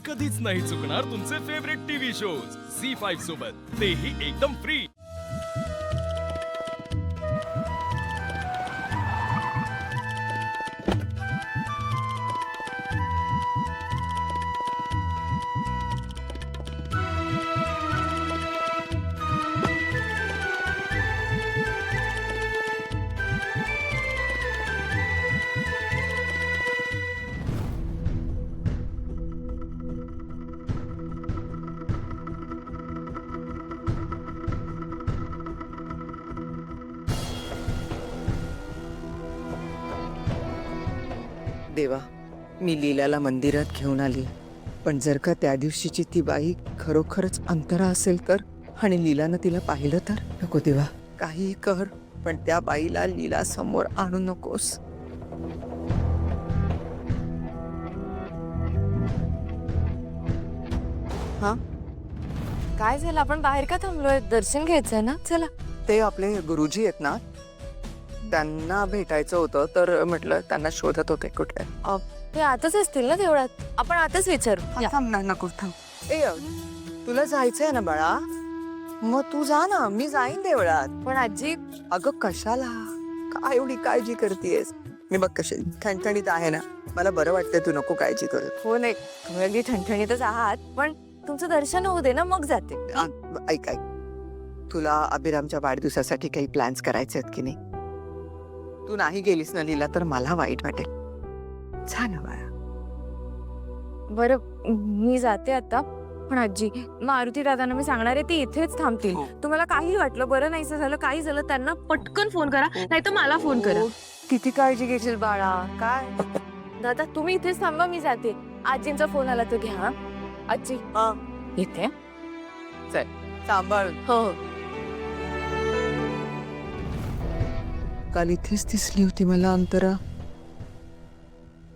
कधीच नाही चुकणार तुमचे फेवरेट टीव्ही शोज झी5 सोबत, तेही एकदम फ्री। देवा, मी लीलाला मंदिरात घेऊन आली, पण जर का त्या दिवशीची ती बाई खरोखरच अंतरा असेल तर, आणि लीलानं तिला पाहिलं तर? नको देवा, काही कर, पण त्या बाईला लीला समोर आणू नकोस। हा, काय झालं? आपण बाहेर का थांबलोय? दर्शन घ्यायचंय ना, चला। ते आपले गुरुजी आहेत ना, त्यांना भेटायचं होतं, तर म्हटलं त्यांना शोधत होते कुठे। ते आताच असतील ना देवळात, आपण आताच विचारू या। थांब ना, नको थांब। तुला जायचंय ना बाळा, मग तू जा ना, मी जाईन देवळात। पण आजी, अगं कशाला, काय एवढी काळजी करतेस? मी बघ कशी ठणठणीत आहे ना, मला बरं वाटतंय, तू नको काळजी करू। हो नाही, तुम्ही अगदी ठणठणीतच आहात, पण तुमचं दर्शन होऊ दे ना, मग जाते। ऐक ऐक, तुला अभिरामच्या वाढदिवसासाठी काही प्लॅन्स करायचे आहेत की नाही? तू नाही गेलीस ना लीला, तर मला वाईट वाटेल। जा ना बाळा। बरं, मी जाते आता, पण आजी, मारुती दादांना मी सांगणार आहे, ती इथेच थांबतील। तुम्हाला काही वाटलं, बरं नाहीचं झालं, काही झालं, त्यांना पटकन फोन करा, नाहीतर मला फोन करा। किती काळजी घेशील बाळा? काय दादा, तुम्ही इथेच थांबा, मी जाते। आजींचा फोन आला तर घ्या। आजी, इथे चल, सांभाळ। हो। काल इथेच दिसली होती मला अंतरा,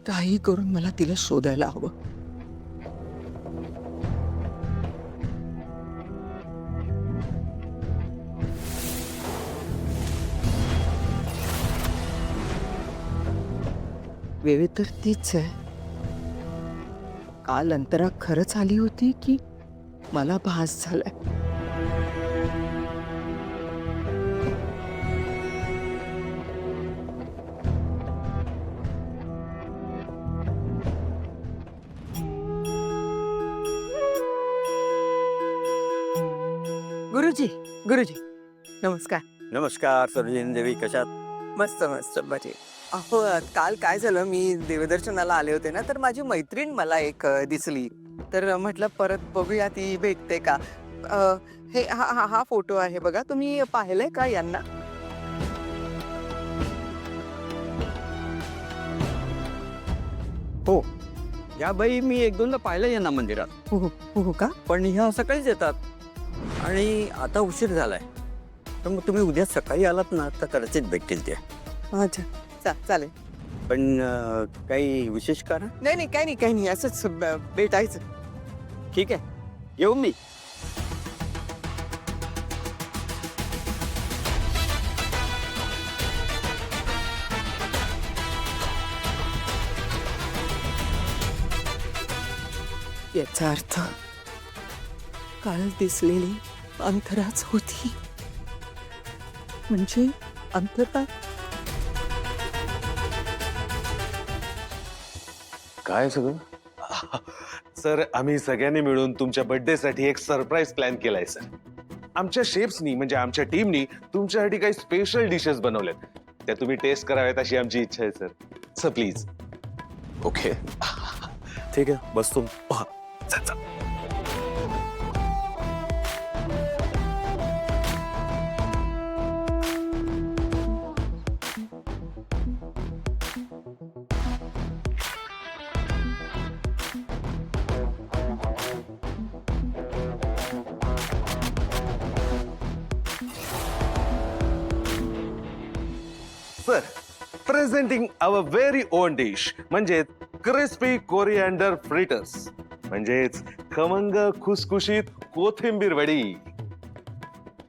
काही करून मला तिला शोधायला हवं। वेळी तर तीच आहे। काल अंतरा खरंच आली होती की मला भास झालाय? गुरुजी, गुरुजी, नमस्कार। नमस्कार सरोजिनी देवी, कशात? मस्त मस्त, बरे। अहो, काल काय झालं, मी देवदर्शनाला आले होते ना, तर माझी मैत्रीण मला एक दिसली, तर म्हटलं परत बघूया ती भेटते का। हे हा फोटो आहे बघा, तुम्ही पाहिलंय का यांना? हो, या बाई मी एक दोनदा पाहिलं यांना मंदिरात, हो का? पण ह्या सकाळीच येतात आणि आता उशीर झालाय, तर मग तुम्ही उद्या सकाळी आलात ना तर कदाचित भेटतील ते। अच्छा, चालेल। पण काही विशेष कारण? नाही, काही नाही, असंच भेटायचं। ठीक आहे, येऊ मी। याचा अर्थ काल दिसलेली अंतराच होती, म्हणजे अंतरा। काय सगळं? सर, आम्ही सगळ्यांनी मिळून तुमच्या बर्थडे साठी एक सरप्राईज प्लॅन केलाय सर। आमच्या शेफ्सनी, म्हणजे आमच्या टीमनी तुमच्यासाठी काही स्पेशल डिशेस बनवल्यात, त्या तुम्ही टेस्ट कराव्यात अशी आमची इच्छा आहे सर। Sir please. ओके, ठीक आहे, बसतो। चल चल। Sir, presenting our very own dish, म्हणजे क्रिस्पी कोरिअँडर फ्रिटर्स, म्हणजेच खमंग खुसखुशीत कोथिंबीर वडी।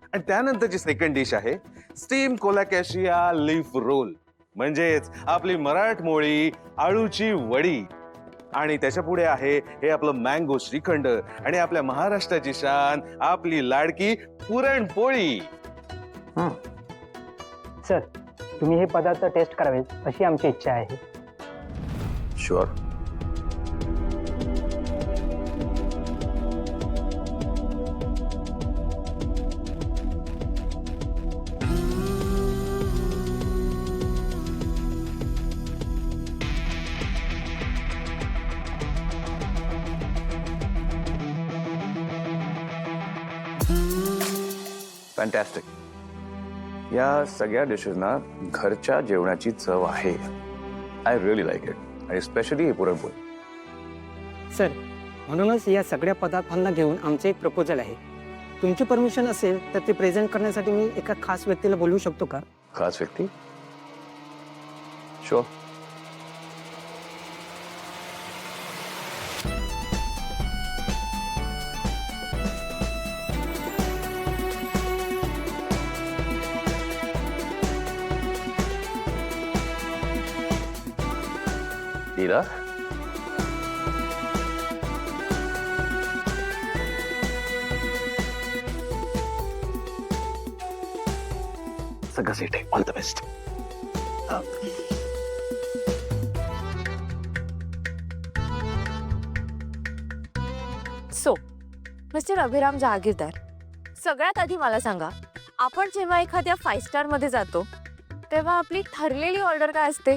आणि त्यानंतरची सेकंड डिश आहे स्टीम कोलॅकॅशिया लीफ रोल, म्हणजेच आपली मराठमोळी आळूची वडी। आणि त्याच्या पुढे आहे हे आपलं मँगो श्रीखंड आणि आपल्या महाराष्ट्राची शान आपली लाडकी पुरणपोळी. सर तुम्ही हे पदार्थ टेस्ट करावेत अशी आमची इच्छा आहे. शुअर. फॅन्टॅस्टिक. या सगळ्या डिशेसना घरच्या जेवणाची चव आहे. I really like it. आणि स्पेशली हे पुरणपोळी. सर म्हणूनच या सगळ्या पदार्थांना घेऊन आमचे एक प्रपोजल आहे. तुमची परमिशन असेल तर ते प्रेझेंट करण्यासाठी मी एका खास व्यक्तीला बोलवू शकतो का? खास व्यक्ती? शुअर. लीला, सगळं सेट आहे. All the best. So mister Abhiram Jahagirdar, सगळ्यात आधी मला सांगा, आपण जेव्हा एखाद्या 5 स्टार मध्ये जातो तेव्हा आपली ठरलेली ऑर्डर काय असते?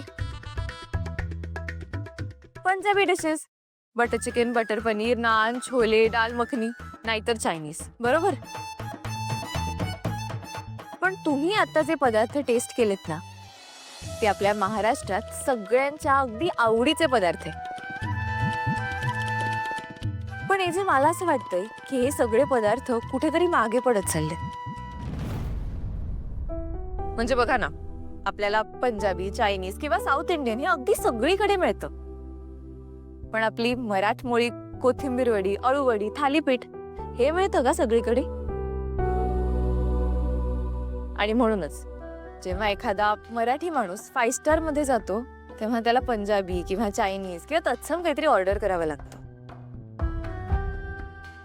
Punjabi dishes, butter chicken, butter paneer, naan, chole, dal makhani, नाहीतर चायनीज, बरोबर? पण तुम्ही आता जे पदार्थ टेस्ट केलेत ना, ते आपल्या महाराष्ट्रात सगळ्यांच्या अगदी आवडीचे पदार्थ आहेत. पण हे जे मला असं वाटतंय की हे सगळे पदार्थ कुठेतरी मागे पडत चालले. म्हणजे बघा ना, आपल्याला पंजाबी, चायनीज किंवा साऊथ इंडियन हे अगदी सगळीकडे मिळतं. पण आपली मराठमोळी कोथिंबीर वडी, अळूवडी, थालीपीठ हे मिळतं का सगळीकडे? आणि म्हणूनच जेव्हा एखादा मराठी माणूस 5 स्टार मध्ये जातो तेव्हा त्याला पंजाबी किंवा चायनीज किंवा तत्सम काहीतरी ऑर्डर करावं लागतं.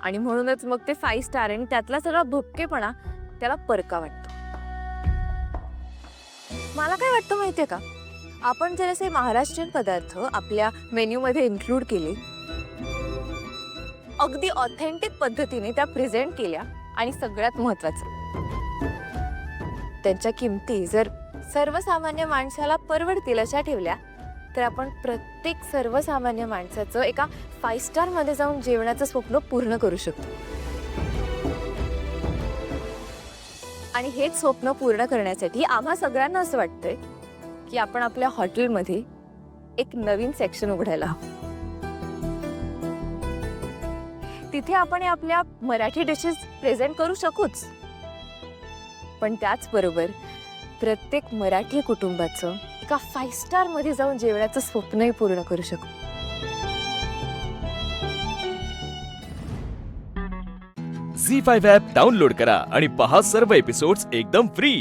आणि म्हणूनच मग ते 5 स्टार आणि त्यातला सगळा भुपकेपणा त्याला परका वाटतो. मला काय वाटतं माहितीये का, आपण जर असे महाराष्ट्रीयन पदार्थ आपल्या मेन्यू मध्ये इन्क्लूड केले, अगदी ऑथेंटिक पद्धतीने त्या प्रेझेंट केल्या आणि सगळ्यात महत्वाचं त्यांच्या किमती जर सर्वसामान्य माणसाला परवडतील अशा ठेवल्या, तर आपण प्रत्येक सर्वसामान्य माणसाचं एका 5 स्टार मध्ये जाऊन जेवणाचं स्वप्न पूर्ण करू शकतो. आणि हेच स्वप्न पूर्ण करण्यासाठी आम्हा सगळ्यांना असं वाटतंय की आपण आपल्या हॉटेलमध्ये एक नवीन सेक्शन उघडायला हवं. तिथे आपण आपल्या मराठी डिशेस प्रेझेंट करू शकूच, पण त्याचबरोबर प्रत्येक मराठी कुटुंबाचं एका 5 स्टार मध्ये जाऊन जेवणाचं स्वप्नही पूर्ण करू शकू. झी 5 ॲप डाउनलोड करा आणि पहा सर्व एपिसोड्स एकदम फ्री.